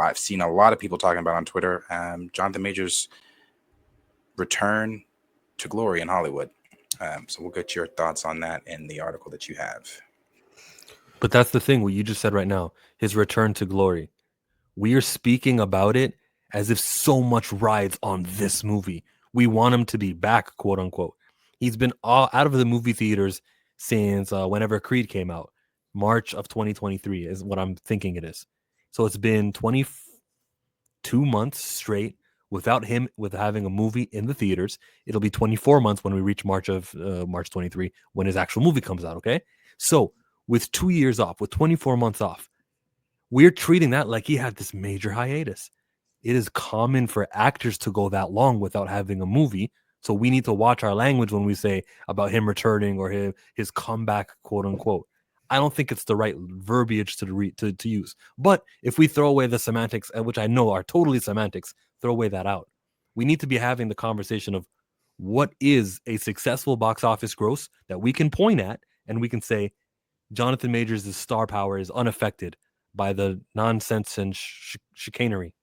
I've seen a lot of people talking about on Twitter, Jonathan Majors' return to glory in Hollywood. So we'll get your thoughts on that in the article that you have. But that's the thing, what you just said right now, his return to glory. We are speaking about it as if so much rides on this movie. We want him to be back, quote unquote. He's been all out of the movie theaters since whenever Creed came out. March of 2023 is what I'm thinking it is. So it's been 22 months straight without him, with having a movie in the theaters. It'll be 24 months when we reach March 23, when his actual movie comes out, okay? So with 2 years off, with 24 months off, we're treating that like he had this major hiatus. It is common for actors to go that long without having a movie. So we need to watch our language when we say about him returning or his comeback, quote unquote. I don't think it's the right verbiage to use. But if we throw away the semantics, which I know are totally semantics, throw away that out. We need to be having the conversation of what is a successful box office gross that we can point at and we can say Jonathan Majors' star power is unaffected by the nonsense and chicanery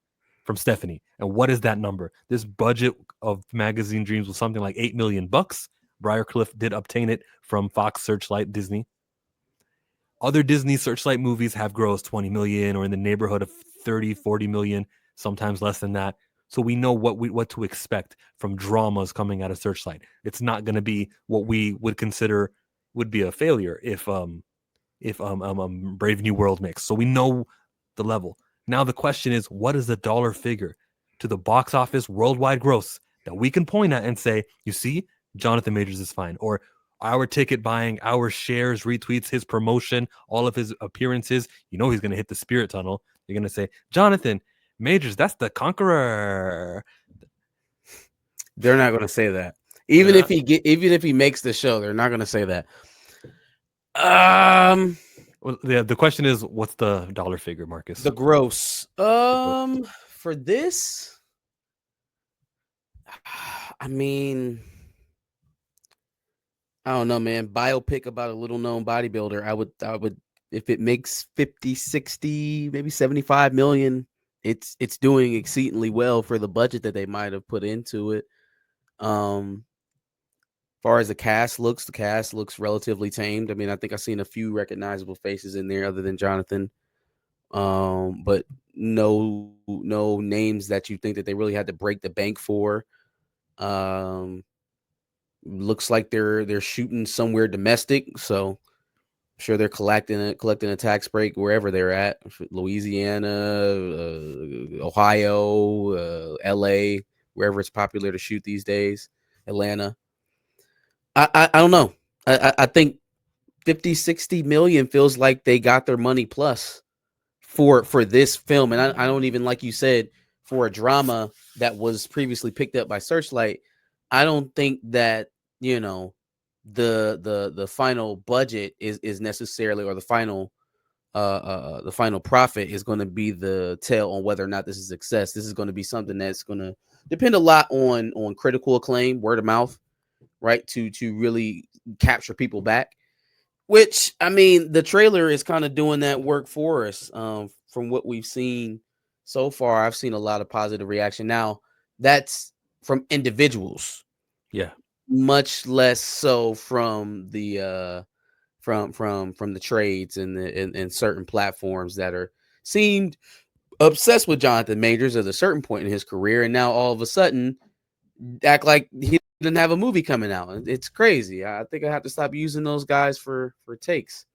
from Stephanie. And what is that number? This budget of Magazine Dreams was something like $8 million. Briarcliff did obtain it from Fox, Searchlight, Disney. Other Disney Searchlight movies have grossed 20 million or in the neighborhood of 30, 40 million, sometimes less than that. So we know what to expect from dramas coming out of Searchlight. It's not going to be what we would consider would be a failure if Brave New World mix. So we know the level. Now the question is, what is the dollar figure to the box office worldwide gross that we can point at and say, you see, Jonathan Majors is fine, or our ticket buying, our shares, retweets, his promotion, all of his appearances, you know he's going to hit the spirit tunnel. You're going to say, Jonathan Majors, that's the conqueror. They're not going to say that. Even if he makes the show, they're not going to say that. Well, yeah, the question is, what's the dollar figure, Marcus? The gross. For this, I mean, I don't know, man. Biopic about a little known bodybuilder. I would, if it makes 50, 60, maybe 75 million, it's doing exceedingly well for the budget that they might have put into it. Far as the cast looks relatively tamed. I mean, I think I've seen a few recognizable faces in there other than Jonathan. But no names that you think that they really had to break the bank for. Looks like they're shooting somewhere domestic, so I'm sure they're collecting a tax break wherever they're at. Louisiana, Ohio, LA, wherever it's popular to shoot these days. Atlanta. I don't know. I think 50, 60 million feels like they got their money plus for this film. And I don't even, like you said, for a drama that was previously picked up by Searchlight, I don't think that, you know, the final budget is necessarily, or the final profit is going to be the tell on whether or not this is a success. This is going to be something that's going to depend a lot on critical acclaim, word of mouth, right? To really capture people back, which, I mean, the trailer is kind of doing that work for us. From what we've seen so far, I've seen a lot of positive reaction. Now, that's from individuals. Yeah. Much less so from the from the trades and certain platforms that are seemed obsessed with Jonathan Majors at a certain point in his career, and now all of a sudden act like he didn't have a movie coming out. It's crazy. I think I have to stop using those guys for takes.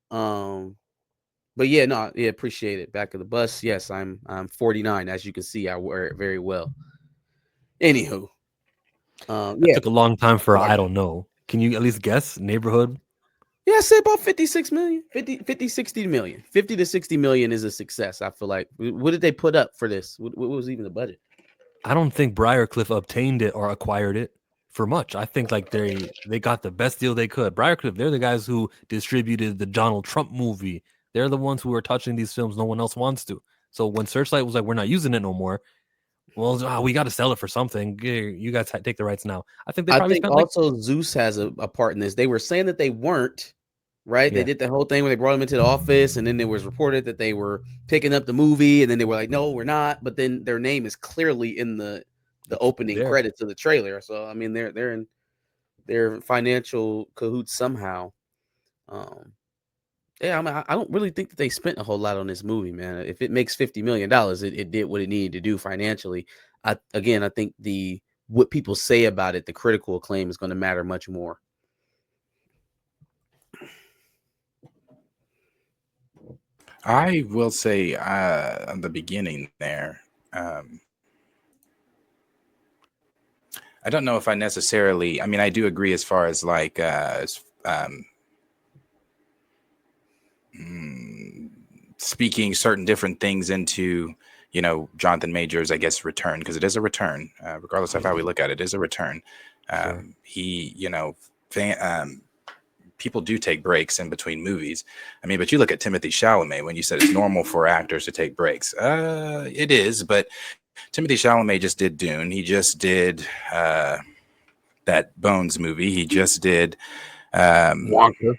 But yeah, no, yeah, appreciate it. Back of the bus. Yes, I'm 49. As you can see, I wear it very well. Anywho. That took a long time for I don't know. Can you at least guess neighborhood? Yeah, I say about 56 million, 50, 60 million. 50 to 60 million is a success, I feel like. What did they put up for this? What was even the budget? I don't think Briarcliff obtained it or acquired it for much. I think like they got the best deal they could. Briarcliff, they're the guys who distributed the Donald Trump movie. They're the ones who are touching these films no one else wants to. So when Searchlight was like, we're not using it no more, well, we got to sell it for something. You guys take the rights now. I think they probably spent also Zeus has a part in this. They were saying that they weren't, right? They Yeah. did the whole thing where they brought him into the office, and then it was reported that they were picking up the movie, and then they were like, "No, we're not." But then their name is clearly in the opening there. credits of the trailer. So I mean, they're financial cahoots somehow. Um, yeah, I mean, I don't really think that they spent a whole lot on this movie, man. If it makes $50 million, it did what it needed to do financially. I think what people say about it, the critical acclaim, is going to matter much more. I will say at the beginning there, I don't know if I necessarily. I mean, I do agree as far as like speaking certain different things into, you know, Jonathan Majors, I guess, return, because it is a return, regardless of how we look at it, is a return. Sure. He, you know, people do take breaks in between movies. I mean, but you look at Timothy Chalamet when you said it's normal for actors to take breaks. It is, but Timothy Chalamet just did Dune. He just did that Bones movie. He just did Wonka.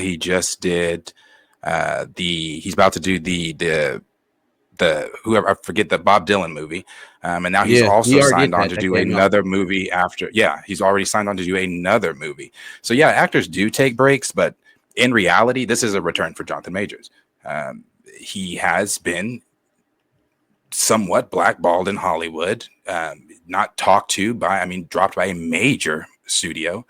He just did he's about to do the whoever, I forget, the Bob Dylan movie, and now he's Yeah, he also already did signed on that. to That do came out. another movie after. Yeah, he's already signed on to do another movie. So yeah, actors do take breaks, but in reality, this is a return for Jonathan Majors. He has been somewhat blackballed in Hollywood, not talked to by, I mean, dropped by a major studio.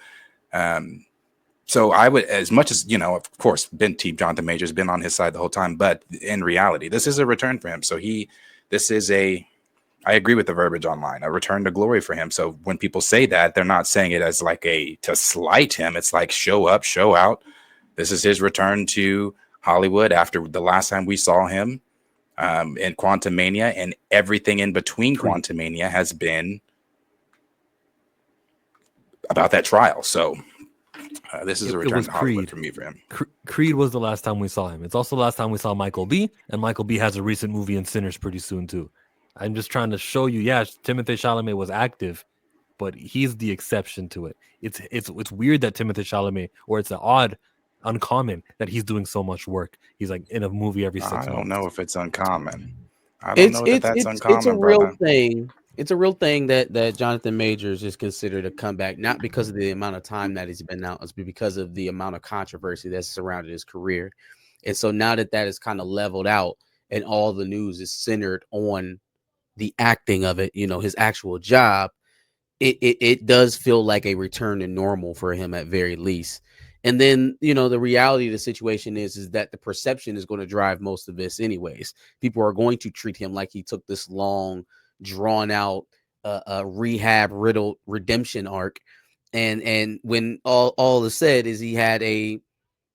So I would, as much as, you know, of course, been Team Jonathan Majors, been on his side the whole time, but in reality, this is a return for him. So this is I agree with the verbiage online, a return to glory for him. So when people say that, they're not saying it as like to slight him. It's like, show up, show out. This is his return to Hollywood after the last time we saw him in Quantumania, and everything in between Quantumania has been about that trial. So this is a return to Hollywood for me, for him. Creed was the last time we saw him. It's also the last time we saw Michael B. And Michael B. has a recent movie in Sinners pretty soon too. I'm just trying to show you, yeah, Timothée Chalamet was active, but he's the exception to it. It's weird that Timothée Chalamet, or it's uncommon that he's doing so much work. He's like in a movie every 6 months. I don't know if it's uncommon. I don't know that that's uncommon, it's a real brother. thing. It's a real thing that Jonathan Majors is considered a comeback, not because of the amount of time that he's been out, but because of the amount of controversy that's surrounded his career. And so now that is kind of leveled out and all the news is centered on the acting of it, you know, his actual job, it does feel like a return to normal for him at very least. And then, you know, the reality of the situation is that the perception is going to drive most of this anyways. People are going to treat him like he took this long, drawn out, rehab riddled redemption arc. And when all is said is he had a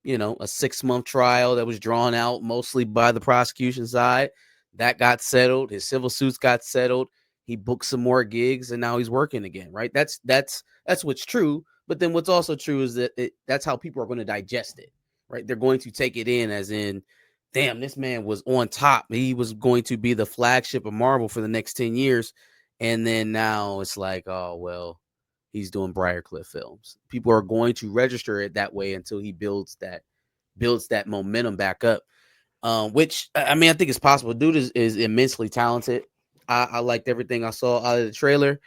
6-month trial that was drawn out mostly by the prosecution side. That got settled. His civil suits got settled. He booked some more gigs and now he's working again, right? That's what's true. But then what's also true is that that's how people are going to digest it, right? They're going to take it in as in, damn, this man was on top. He was going to be the flagship of Marvel for the next 10 years. And then now it's like, oh, well, he's doing Briarcliff films. People are going to register it that way until he builds that momentum back up. Which, I mean, I think it's possible. Dude is immensely talented. I liked everything I saw out of the trailer.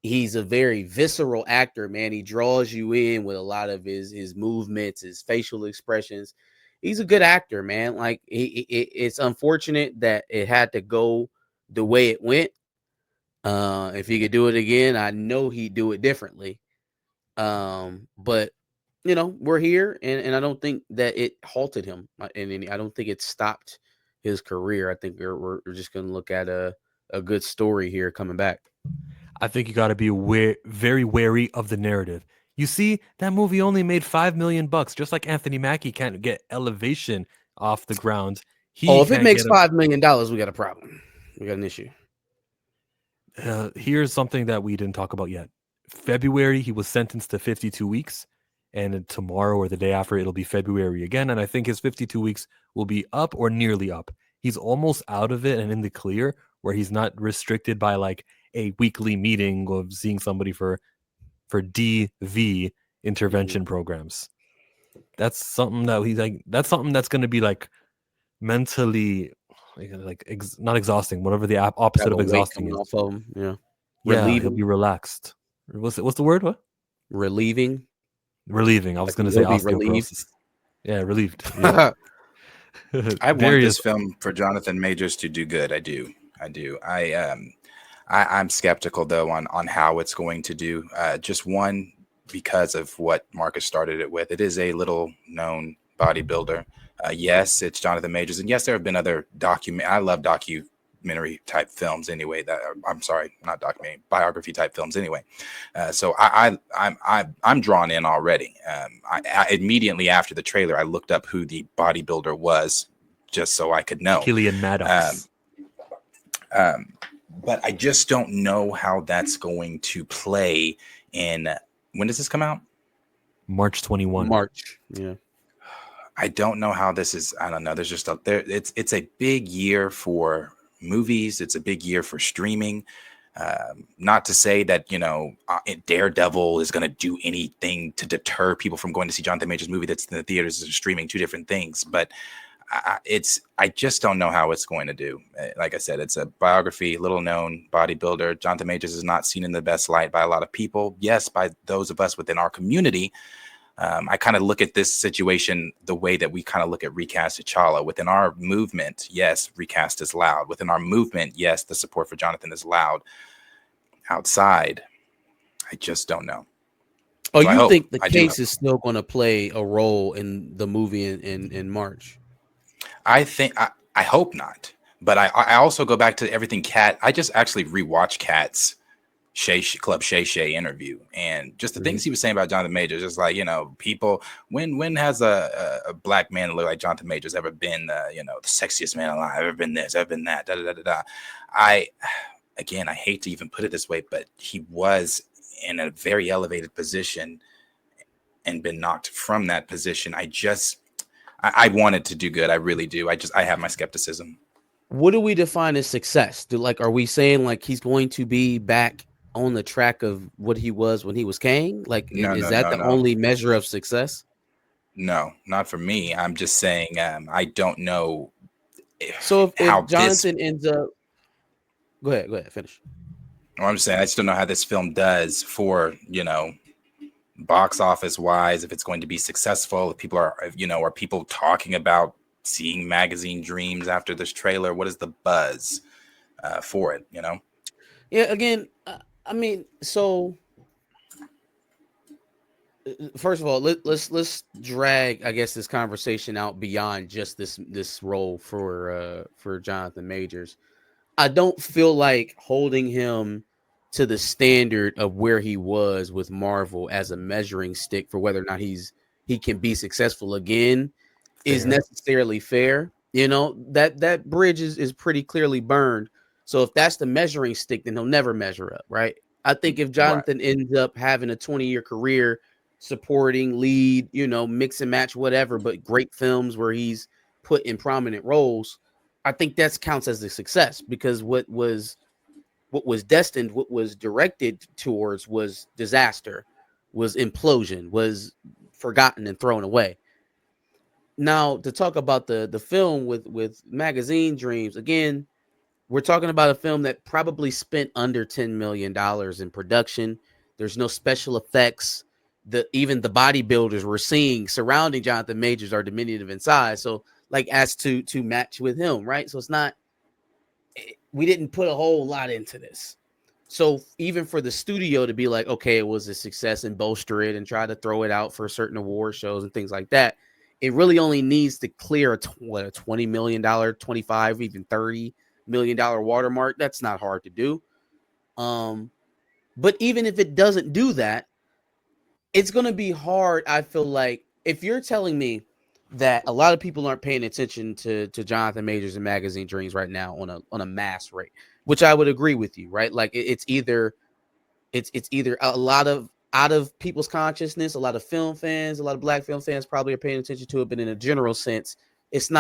He's a very visceral actor, man. He draws you in with a lot of his movements, his facial expressions. He's a good actor, man. Like it's unfortunate that it had to go the way it went. If he could do it again, I know he'd do it differently. But you know, we're here, and I don't think that it halted him, and I don't think it stopped his career. I think we're just gonna look at a good story here coming back. I think you got to be very wary of the narrative. You see, that movie only made $5 million, just like Anthony Mackie can't get Elevation off the ground. If it makes $5 million, we got a problem. We got an issue. Here's something that we didn't talk about yet. February, he was sentenced to 52 weeks. And tomorrow or the day after, it'll be February again. And I think his 52 weeks will be up or nearly up. He's almost out of it and in the clear, where he's not restricted by like a weekly meeting of seeing somebody for DV intervention programs. That's something that he's like. That's something that's going to be like mentally, not exhausting. Whatever the opposite Have of a weight exhausting coming is. off of him. Yeah. Yeah, he'll Relieving. be relaxed. What's the word? What? Relieving. Relieving. I was Like going to say he'll be relieved. osteoporosis. Yeah, relieved. Yeah. I want Darius, this film for Jonathan Majors to do good. I do. I'm skeptical though on how it's going to do. Just one, because of what Marcus started it with. It is a little known bodybuilder. Yes, it's Jonathan Majors, and yes, there have been other I love documentary type films anyway. I'm sorry, not documentary, biography type films anyway. So I'm drawn in already. I immediately after the trailer, I looked up who the bodybuilder was, just so I could know. Killian Maddox. But I just don't know how that's going to play in. When does this come out? March 21. March. Yeah. I don't know how this is. I don't know. There's just it's a big year for movies. It's a big year for streaming. Not to say that, Daredevil is going to do anything to deter people from going to see Jonathan Majors' movie that's in the theaters and streaming, two different things. But I just don't know how it's going to do. Like I said, it's a biography, little known bodybuilder. Jonathan Majors is not seen in the best light by a lot of people. Yes, by those of us within our community. I kind of look at this situation the way that we kind of look at Recast T'Challa. Within our movement, yes, Recast is loud. Within our movement, yes, the support for Jonathan is loud. Outside, I just don't know. Oh, So you think the case is still going to play a role in the movie in March? I think I hope not. But I also go back to everything Kat. I just actually rewatched Kat's Club Shay Shay interview, and just the things he was saying about Jonathan Majors, just like, people, when has a black man look like Jonathan Majors ever been the sexiest man alive, ever been this, ever been that, I hate to even put it this way, but he was in a very elevated position and been knocked from that position. I wanted to do good. I really do. I have my skepticism. What do we define as success? Are we saying like he's going to be back on the track of what he was when he was Kang? Is that the only measure of success? No, not for me. I'm just saying I don't know. If Jonathan ends up, go ahead, finish. I'm just saying I just don't know how this film does for box office wise. If it's going to be successful, if people are people talking about seeing Magazine Dreams after this trailer? What is the buzz for it? Yeah. Again, so first of all, let's drag, I guess, this conversation out beyond just this role for Jonathan Majors. I don't feel like holding him to the standard of where he was with Marvel as a measuring stick for whether or not he can be successful again is necessarily fair. That bridge is pretty clearly burned. So if that's the measuring stick, then he'll never measure up, right? I think if Jonathan ends up having a 20-year career supporting, lead, mix and match, whatever, but great films where he's put in prominent roles, I think that counts as a success, because what was destined, what was directed towards was disaster, was implosion, was forgotten and thrown away. Now, to talk about the film with Magazine Dreams, again, we're talking about a film that probably spent under $10 million in production. There's no special effects. Even the bodybuilders we're seeing surrounding Jonathan Majors are diminutive in size. So, as to match with him, right? So it's not, we didn't put a whole lot into this. So even for the studio to be like, okay, it was a success, and bolster it and try to throw it out for certain award shows and things like that, it really only needs to clear a $20 million, $25, even $30 million watermark. That's not hard to do. But even if it doesn't do that, it's going to be hard. I feel like if you're telling me that a lot of people aren't paying attention to Jonathan Majors and Magazine Dreams right now on a mass rate, which I would agree with you, right? Like it's either a lot of out of people's consciousness, a lot of film fans, a lot of black film fans probably are paying attention to it, but in a general sense, it's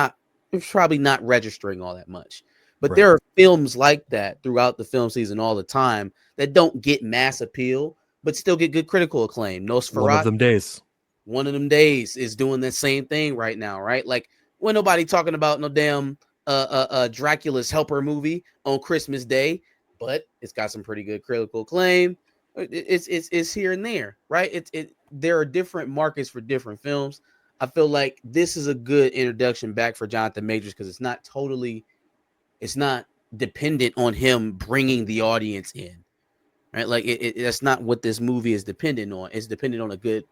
probably not registering all that much. But there are films like that throughout the film season all the time that don't get mass appeal, but still get good critical acclaim. Nosferatu. One of them days. One of Them Days is doing the same thing right now, right? Like, when nobody talking about no damn Dracula's Helper movie on Christmas Day, but it's got some pretty good critical acclaim. It's here and there, right? There are different markets for different films. I feel like this is a good introduction back for Jonathan Majors because it's not dependent on him bringing the audience in, right? Like that's not what this movie is dependent on. It's dependent on a good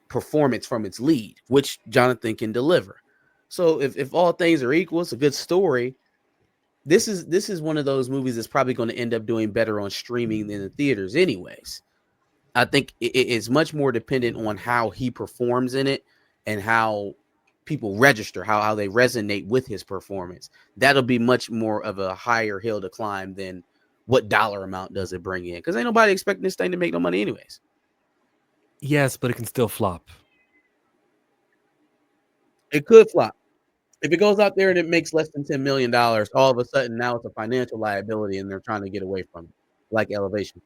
performance from its lead, which Jonathan can deliver. So if all things are equal, it's a good story. This is one of those movies that's probably going to end up doing better on streaming than the theaters anyways. I think it's much more dependent on how he performs in it and how people register, how they resonate with his performance. That'll be much more of a higher hill to climb than what dollar amount does it bring in, because ain't nobody expecting this thing to make no money anyways. Yes, but it can still flop. It could flop. If it goes out there and it makes less than $10 million, all of a sudden now it's a financial liability and they're trying to get away from it, like Elevation.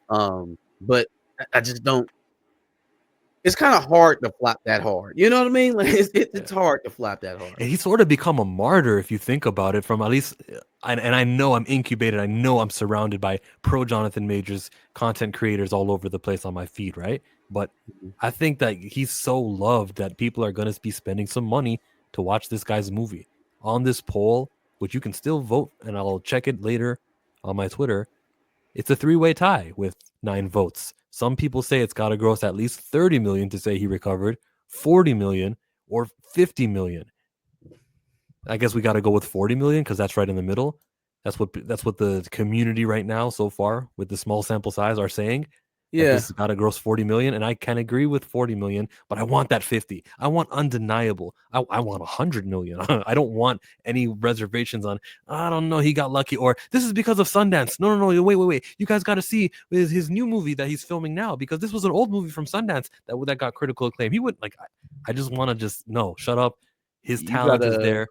But I just don't. It's kind of hard to flop that hard. You know what I mean? Like it's hard to flop that hard. And he's sort of become a martyr if you think about it. From at least, and I know I'm incubated. I know I'm surrounded by pro Jonathan Majors content creators all over the place on my feed, right? But I think that he's so loved that people are going to be spending some money to watch this guy's movie. On this poll, which you can still vote, and I'll check it later on my Twitter, it's a 3-way tie with 9 votes. Some people say it's got to gross at least 30 million to say he recovered, 40 million, or 50 million. I guess we got to go with 40 million because that's right in the middle. That's what the community right now so far with the small sample size are saying. Yeah, this has got to gross 40 million, and I can agree with 40 million, but I want that 50. I want undeniable. I want 100 million. I don't want any reservations on, I don't know, he got lucky, or this is because of Sundance. No, wait. You guys got to see his new movie that he's filming now, because this was an old movie from Sundance that got critical acclaim. He wouldn't, like, I just want to no, shut up. His talent is there.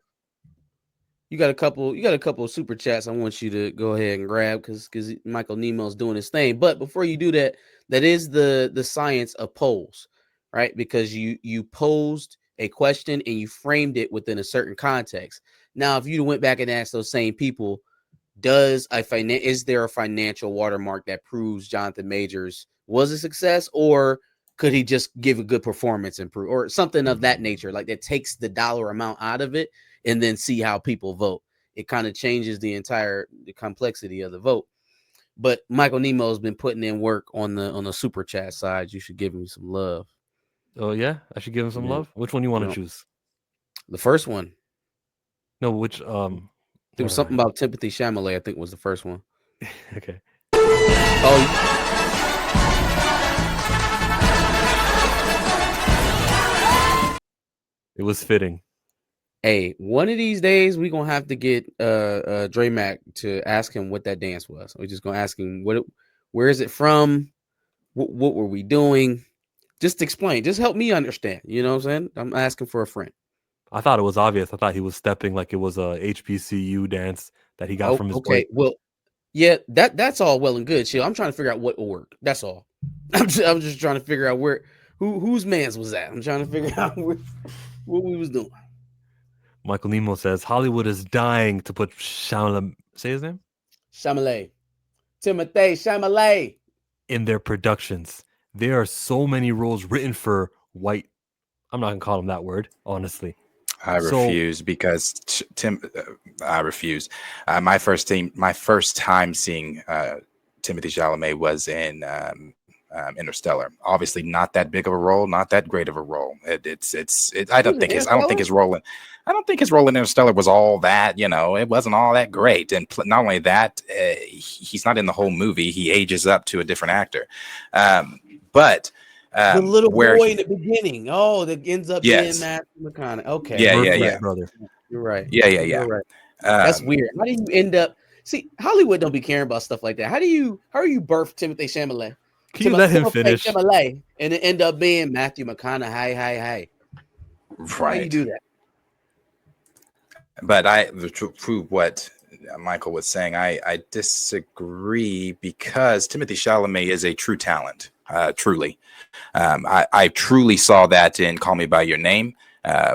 You got a couple of super chats I want you to go ahead and grab because Michael Nemo's doing his thing. But before you do that, that is the science of polls, right? Because you posed a question and you framed it within a certain context. Now, if you went back and asked those same people, is there a financial watermark that proves Jonathan Majors was a success, or could he just give a good performance and prove, or something of that nature, like that takes the dollar amount out of it and then see how people vote? It kind of changes the complexity of the vote. But Michael Nemo has been putting in work on the super chat side. You should give him some love. Oh yeah, I should give him some love. Which one you want to choose? The first one. No, which there was something about Timothée Chalamet, I think was the first one. Okay. Oh. It was fitting. Hey, one of these days we're gonna have to get Dre Mac to ask him what that dance was. We're just gonna ask him where is it from? What were we doing? Just explain. Just help me understand. You know what I'm saying? I'm asking for a friend. I thought it was obvious. I thought he was stepping like it was a HBCU dance that he got from his Okay, well, yeah, that's all well and good. Chill. I'm trying to figure out what will work. That's all. I'm just trying to figure out whose man's was that. I'm trying to figure out what we was doing. Michael Nemo says Hollywood is dying to put Chalamet. Say his name. Chalamet. Timothée Chalamet. In their productions, there are so many roles written for white. I'm not gonna call him that word, honestly. I refuse because I refuse. My first time seeing Timothée Chalamet was in Interstellar. Obviously, not that big of a role, not that great of a role. I don't think his role in Interstellar was all that. It wasn't all that great. And not only that, he's not in the whole movie. He ages up to a different actor. But the little boy in the beginning. Oh, that ends up being Matthew McConaughey. Okay. Yeah. Brother. You're right. Yeah. You're right. That's weird. How do you end up? See, Hollywood don't be caring about stuff like that. How are you birth Timothée Chalamet? Can you let him finish? Chalamet, and it end up being Matthew McConaughey. Hey. Right. How do you do that? But to prove what Michael was saying, I disagree because Timothée Chalamet is a true talent. Truly. I truly saw that in Call Me by Your Name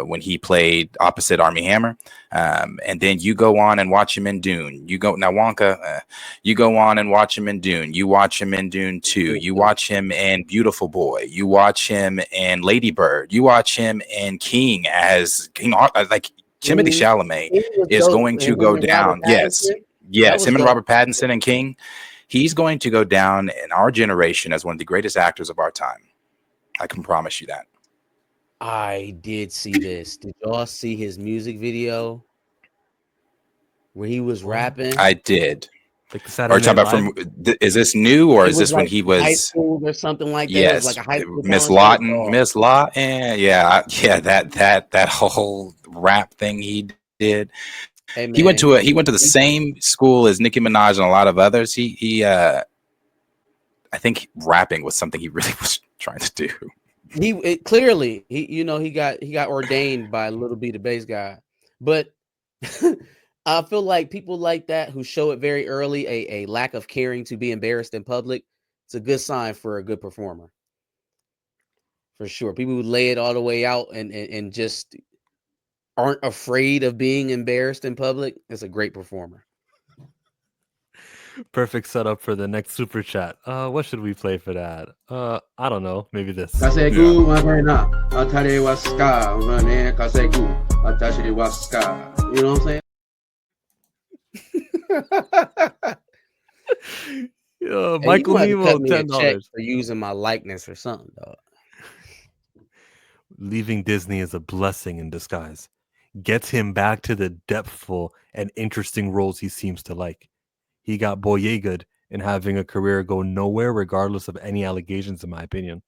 when he played opposite Army Hammer. And then you go on and watch him in Dune. You go now, Wonka. You go on and watch him in Dune. You watch him in Dune 2. You watch him in Beautiful Boy. You watch him in Lady Bird. You watch him in King as King. Like Timothée Chalamet is going to go down. Yes, him and Robert Pattinson and King. He's going to go down in our generation as one of the greatest actors of our time. I can promise you that. I did see this. Did y'all see his music video where he was rapping? I did. Like the Are Saturday you talking Night about Live? from? Is this new or It is was this when like he high was? school or something like that. It was Yes, like a high school Miss talent show. Lawton, Miss Lawton. Yeah. That whole rap thing he did. Hey, He went man, to the same school as Nicki Minaj and a lot of others. I think rapping was something he really was trying to do. Clearly he got ordained by Little B the bass guy, but I feel like people like that who show it very early a lack of caring to be embarrassed in public. It's a good sign for a good performer, for sure. People who lay it all the way out and just aren't afraid of being embarrassed in public. It's a great performer. Perfect setup for the next super chat. What should we play for that? I don't know. Maybe this. Kasegu Makarina, Atare was Ska, Rane Kasegu, Atashiri was Ska. You know what I'm saying? Michael Hey, you Nemo, might have to cut me a check $10. for using my likeness or something, dog. Leaving Disney is a blessing in disguise. Gets him back to the depthful and interesting roles he seems to like. He got Boyega in having a career go nowhere, regardless of any allegations, in my opinion.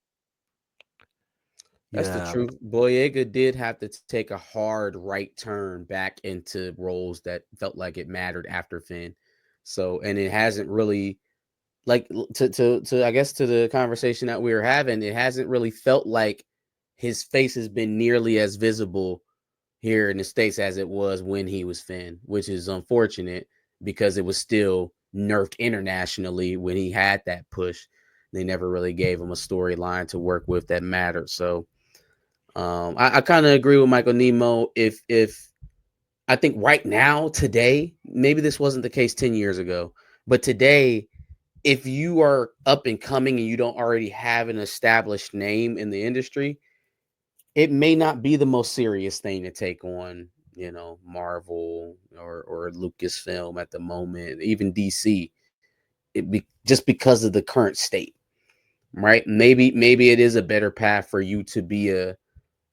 That's the truth. Boyega did have to take a hard right turn back into roles that felt like it mattered after Finn. So, and it hasn't really, like, to I guess to the conversation that we were having, it hasn't really felt like his face has been nearly as visible here in the States as it was when he was Finn, which is unfortunate because it was still nerfed internationally when he had that push. They never really gave him a storyline to work with that mattered. So I kind of agree with Michael Nemo. If I think right now, today, maybe this wasn't the case 10 years ago, but today, if you are up and coming and you don't already have an established name in the industry, it may not be the most serious thing to take on, Marvel or Lucasfilm at the moment, even DC, just because of the current state, right? Maybe it is a better path for you to be a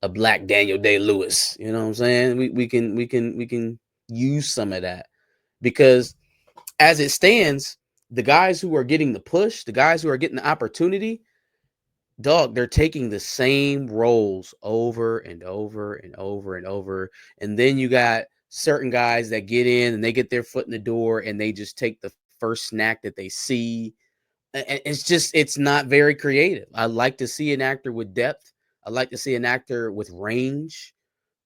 Black Daniel Day-Lewis. You know what I'm saying? We can use some of that, because as it stands, the guys who are getting the push, the guys who are getting the opportunity, dog, they're taking the same roles over and over and over and over. And then you got certain guys that get in and they get their foot in the door and they just take the first snack that they see. And it's not very creative. I like to see an actor with depth. I like to see an actor with range.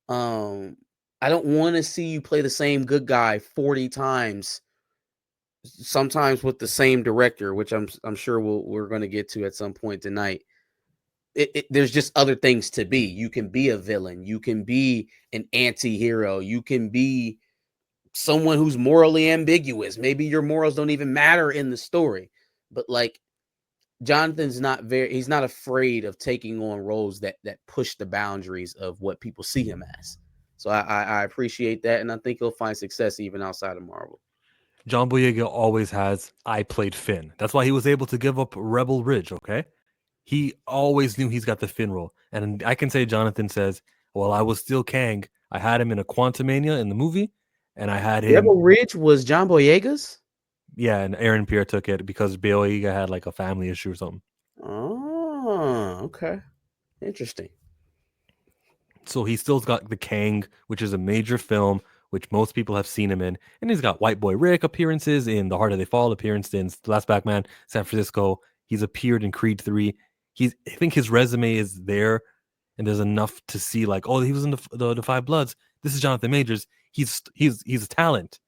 I don't want to see you play the same good guy 40 times, sometimes with the same director, which I'm sure we're going to get to at some point tonight. There's just other things to be. You can be a villain. You can be an anti-hero. You can be someone who's morally ambiguous. Maybe your morals don't even matter in the story. But like, Jonathan's he's not afraid of taking on roles that push the boundaries of what people see him as. So I appreciate that. And I think he'll find success even outside of Marvel. John Boyega always has, I played Finn. That's why he was able to give up Rebel Ridge, okay? He always knew he's got the Finn role. And I can say Jonathan says, well, I was still Kang. I had him in a Quantumania in the movie, and I had him. Rebel Ridge was John Boyega's? Yeah, and Aaron Pierre took it because Boyega had like a family issue or something. Oh, okay. Interesting. So he still's got the Kang, which is a major film, which most people have seen him in. And he's got White Boy Rick appearances in The Harder They Fall, appearance in The Last Black Man, San Francisco. He's appeared in Creed 3. I think his resume is there, and there's enough to see like, oh, he was in the Five Bloods. This is Jonathan Majors. He's a talent.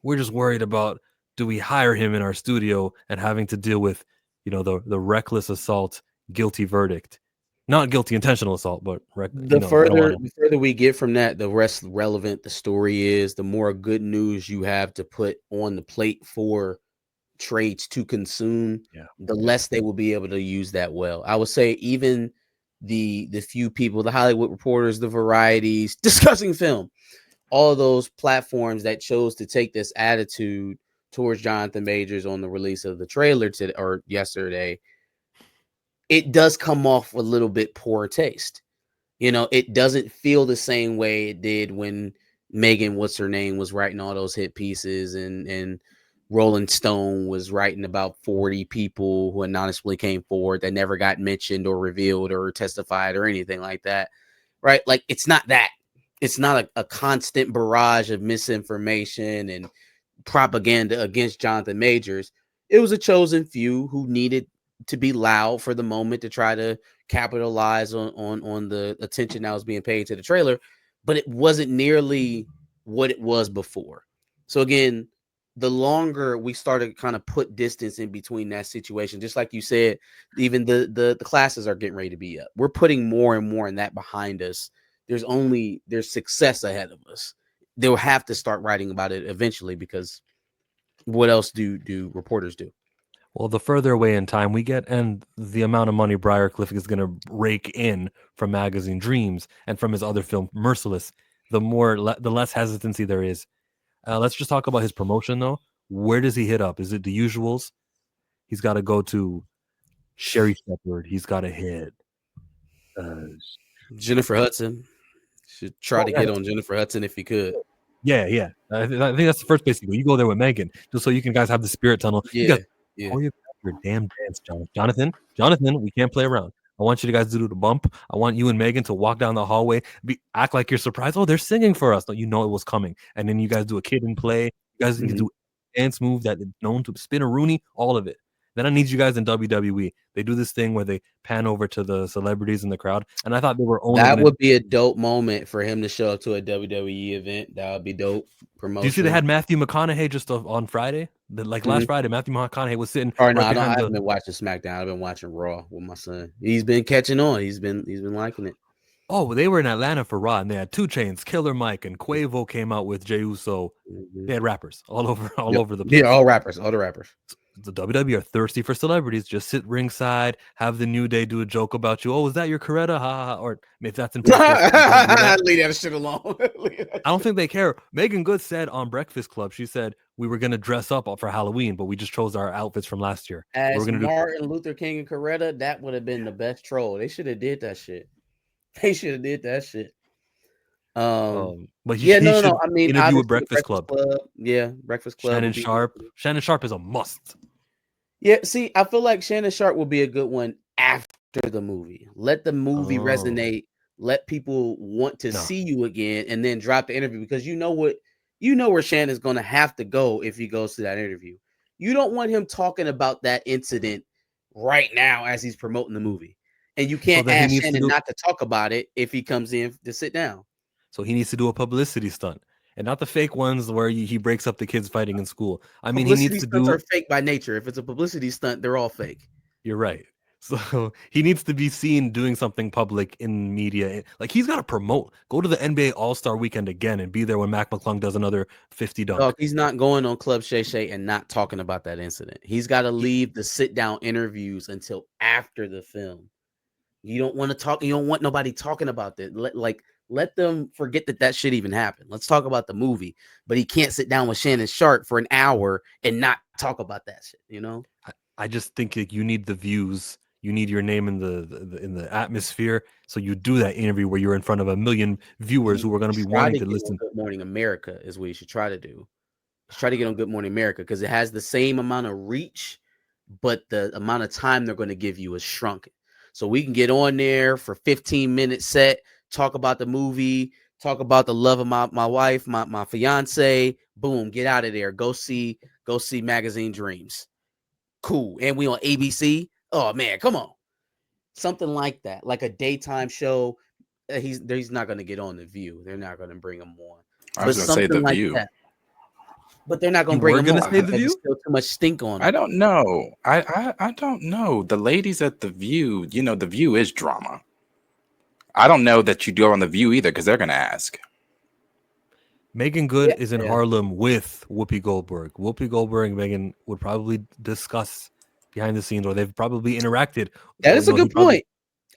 We're just worried about, do we hire him in our studio and having to deal with the reckless assault, guilty verdict, not guilty intentional assault, but The further we get from that, the less relevant the story is, the more good news you have to put on the plate for trades to consume, the less they will be able to use that well. I would say even the few people, the Hollywood Reporters, the varieties discussing film, all of those platforms that chose to take this attitude towards Jonathan Majors on the release of the trailer or yesterday, it does come off a little bit poor taste. It doesn't feel the same way it did when Megan, what's her name, was writing all those hit pieces, and Rolling Stone was writing about 40 people who anonymously came forward that never got mentioned or revealed or testified or anything like that, right? Like, it's not that. It's not a constant barrage of misinformation and propaganda against Jonathan Majors. It was a chosen few who needed to be loud for the moment to try to capitalize on the attention that was being paid to the trailer, but it wasn't nearly what it was before. So again, the longer we started to kind of put distance in between that situation, just like you said, even the classes are getting ready to be up. We're putting more and more in that behind us. There's success ahead of us. They'll have to start writing about it eventually, because what else do reporters do? Well, the further away in time we get, and the amount of money Briarcliff is going to rake in from Magazine Dreams and from his other film Merciless, the less hesitancy there is. Let's just talk about his promotion, though. Where does he hit up? Is it the usuals? He's got to go to Sherry Shepherd. He's got to hit Jennifer Hudson. Should try to get on Jennifer Hudson if he could. Yeah. I think that's the first place you go. You go there with Megan, just so you can guys have the spirit tunnel. Yeah. Oh, your damn dance, Jonathan, we can't play around. I want you guys to do the bump. I want you and Megan to walk down the hallway, act like you're surprised. Oh, they're singing for us. No, you know it was coming. And then you guys do a kid and play. You guys need to do a dance move that is known to spin a Rooney, all of it. Then I need you guys in WWE. They do this thing where they pan over to the celebrities in the crowd. And I thought they were only that would be a dope moment for him to show up to a WWE event. That would be dope. Promotion. Do you see they had Matthew McConaughey just on Friday? Last Friday, Matthew McConaughey was sitting. I haven't been watching SmackDown. I've been watching Raw with my son. He's been catching on. He's been liking it. Oh, they were in Atlanta for Raw, and they had 2 Chainz, Killer Mike, and Quavo came out with Jey Uso. They had rappers all over the place. Yeah, all the rappers. The WWE are thirsty for celebrities. Just sit ringside, have the New Day do a joke about you. Oh, is that your Coretta? Ha ha. Or if that's in leave that shit alone. I don't think they care. Megan Good said on Breakfast Club, she said we were gonna dress up for Halloween, but we just chose our outfits from last year. As we're gonna Martin Luther King and Coretta, that would have been the best troll. They should have did that shit. But no. I mean, interview with Breakfast Club. Yeah, Breakfast Club. Shannon Sharp is a must. Yeah, see, I feel like Shannon Sharp will be a good one after the movie. Let the movie resonate. Let people want to see you again, and then drop the interview, because you know where Shannon's going to have to go if he goes to that interview. You don't want him talking about that incident right now as he's promoting the movie, and you can't ask Shannon not to talk about it if he comes in to sit down. So he needs to do a publicity stunt, and not the fake ones where he breaks up the kids fighting in school. I mean, he needs to do. Are fake by nature. If it's a publicity stunt, they're all fake. You're right. So he needs to be seen doing something public in media. Like, he's got to promote. Go to the NBA All-Star Weekend again and be there when Mac McClung does another 50 dunk. Dog, he's not going on Club Shay Shay and not talking about that incident. He's got to leave the sit-down interviews until after the film. You don't want to talk. You don't want nobody talking about that. Let them forget that shit even happened. Let's talk about the movie. But he can't sit down with Shannon Sharp for an hour and not talk about that shit. You know, I just think you need the views. You need your name in the atmosphere. So you do that interview where you're in front of 1 million viewers who are going to be wanting to listen. Good Morning America is what you should try to do. Try to get on Good Morning America, because it has the same amount of reach, but the amount of time they're going to give you is shrunken. So we can get on there for 15-minute set, talk about the movie, talk about the love of my wife, my fiance. Boom, get out of there. Go see Magazine Dreams. Cool. And we on ABC. Oh man, come on. Something like that, like a daytime show. He's not going to get on The View. They're not going to bring him on. I was going to say The View. But they're not gonna You bring were him gonna on say The because there's View? still too much stink on I him. don't know. I don't know. The ladies at The View, you know, The View is drama. I don't know that you go on The View either because they're gonna ask. Megan Good Yeah. is in Harlem with Whoopi Goldberg. Whoopi Goldberg and Megan would probably discuss behind the scenes, or they've probably interacted. That is a Well, he good probably- point.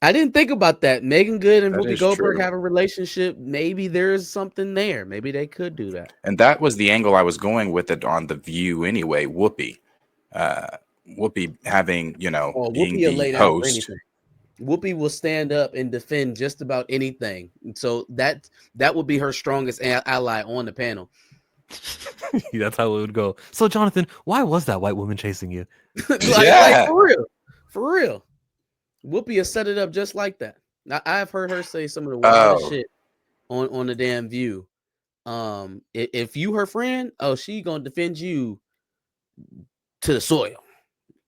I didn't think about that. Megan Good and That Whoopi is Goldberg true. have a relationship. Maybe there's something there. Maybe they could do that. And that was the angle I was going with it on The View anyway. Whoopi. Whoopi having, you know, Oh, being Whoopi will the lay down for host. anything. Whoopi will stand up and defend just about anything. So that would be her strongest ally on the panel. That's how it would go. So, Jonathan, why was that white woman chasing you? like for real. Whoopi has set it up just like that. Now, I've heard her say some of the wildest shit on the damn View. If you her friend, she gonna defend you to the soil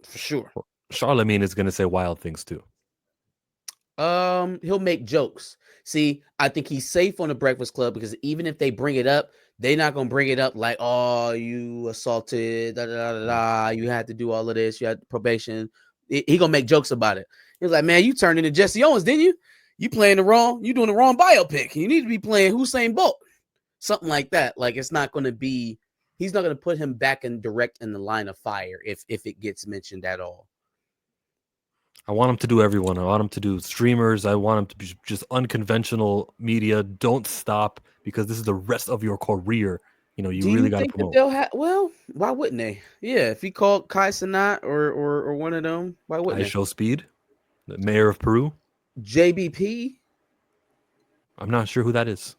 for sure. Charlemagne is gonna say wild things too. He'll make jokes. See, I think he's safe on the Breakfast Club because even if they bring it up, they're not gonna bring it up like, "Oh, you assaulted, da da da da, da. You had to do all of this. You had probation." He gonna make jokes about it. He's like, "Man, you turned into Jesse Owens, didn't you? You doing the wrong biopic. You need to be playing Usain Bolt, something like that." Like it's not gonna be. He's not gonna put him back in the line of fire if it gets mentioned at all. I want him to do everyone. I want him to do streamers. I want him to be just unconventional media. Don't stop because this is the rest of your career. You know, you really got to think that promote. they'll have? Well, why wouldn't they? Yeah, if he called Kai Cenat or one of them, why I wouldn't they? Show Speed, the mayor of Peru. JBP, I'm not sure who that is.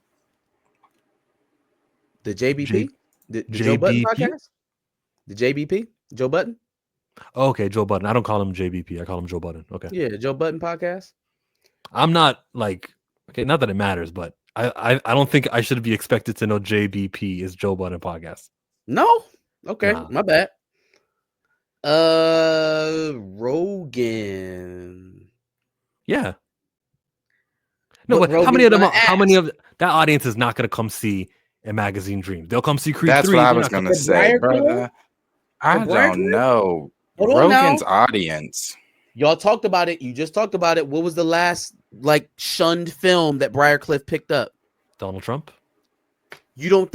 the JBP, the Joe Button podcast, the JBP, Joe Button. Oh, okay, Joe Budden. I don't call him JBP. I call him Joe Budden. Okay. Yeah, Joe Button podcast. I'm not like, okay, not that it matters, but I don't think I should be expected to know JBP is Joe Budden podcast. No, okay, Nah. my bad. Rogan. Yeah. No, But but how many of them? Rogan's gonna How many of that audience is not going to come see a magazine dream? They'll come see Creed That's 3. what I They're was not going gonna- to say, brother. I Brian don't know. Hold on now. Rogan's audience. Y'all talked about it. You just talked about it. What was the last like shunned film that Briarcliff picked up? Donald Trump. You don't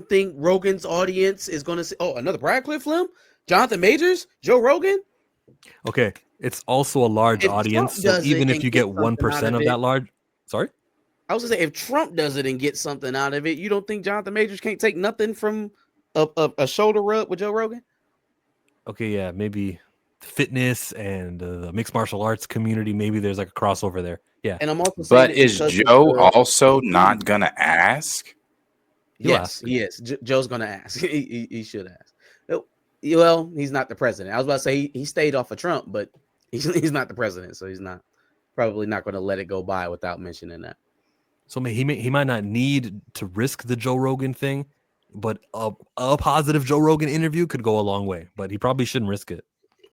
think Rogan's audience is going to say, "Oh, another Briarcliff film"? Jonathan Majors, Joe Rogan. Okay, it's also a large If audience. Trump So does even it if and you get get something 1% out of of that it- large, sorry. I was gonna say, if Trump does it and gets something out of it, you don't think Jonathan Majors can't take nothing from a shoulder rub with Joe Rogan? Okay, yeah, maybe fitness and the mixed martial arts community. Maybe there's like a crossover there. Yeah, And I'm also saying But it is because of Joe the- also not going to ask? He'll Yes, ask. yes. Joe's gonna ask. He should ask. Well, he's not the president. I was about to say he stayed off of Trump, but he's not the president, so he's probably not going to let it go by without mentioning that. so he might not need to risk the Joe Rogan thing, but a positive Joe Rogan interview could go a long way. But he probably shouldn't risk it.